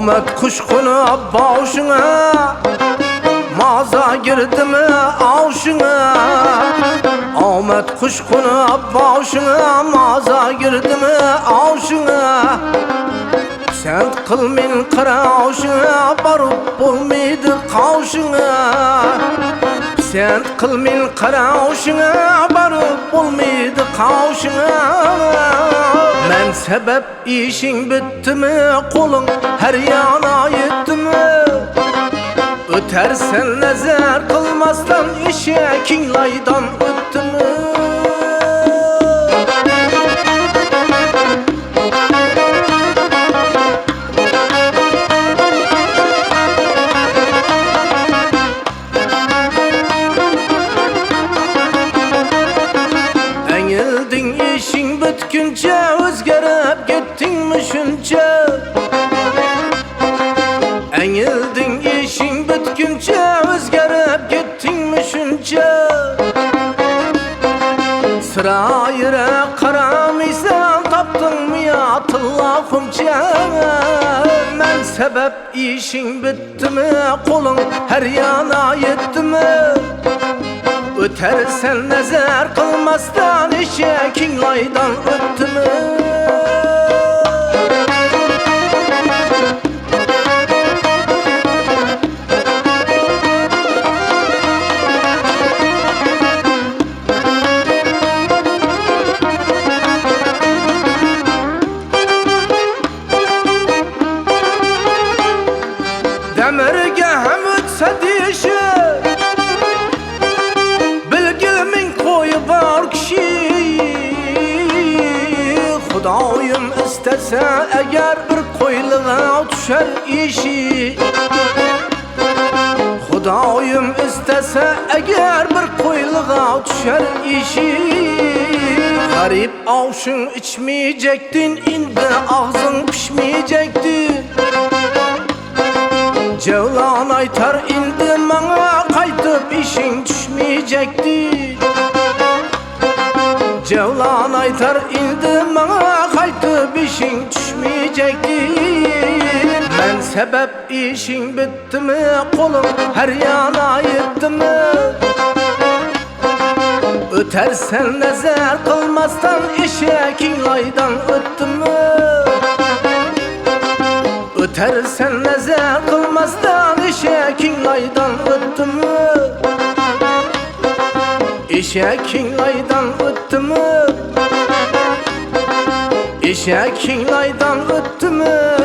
Omet kuşkunu boşuna, maza girdi mi avşına? Omet kuşkunu boşuna, maza girdi mi avşına? Sen kılmin kıravşına, barıp bulmaydı kavşına. Sen kılmin kıravşına, barıp bulmaydı kavşına. Men sebep işin bitti mi, kolun her yana yetti mi? Ötersen nazar kılmazdan, eşekin laydan öttü mü? Eğildin işin bitkince, özgerip gittin mi şunca? Eğildin işin bitkince, özgerip gittin mi şunca? Sırayıra karamıysan, taptın mı ya tillahımca? Men sebep işin bitti mi, kolun her yana yetti mi? Ötersen nazar kılmazdan, eşekin laydan öttü mü? Demirge hem ötse dişi, bilgilmin koyu var kişi. Hudayım istese eğer, bir koyluğa düşer işi. Hudayım istese eğer, bir koyluğa düşer işi. Garip avşın içmeyecektin, indi ağzın pişmeyecekti. Cevlan aytar indi bana, kaytıp işin düşmeyecekti. Cevlan aytar indi bana, kaytıp işin düşmeyecekti. Ben sebep işin bitti mi, kolum her yana yetti mi? Ötersen nazar kılmazdan, eşekin laydan öttü mü? Ötersen nazar kılmazdan, eşekin laydan öttü mü? Eşekin laydan öttü mü? Eşekin laydan öttü mü?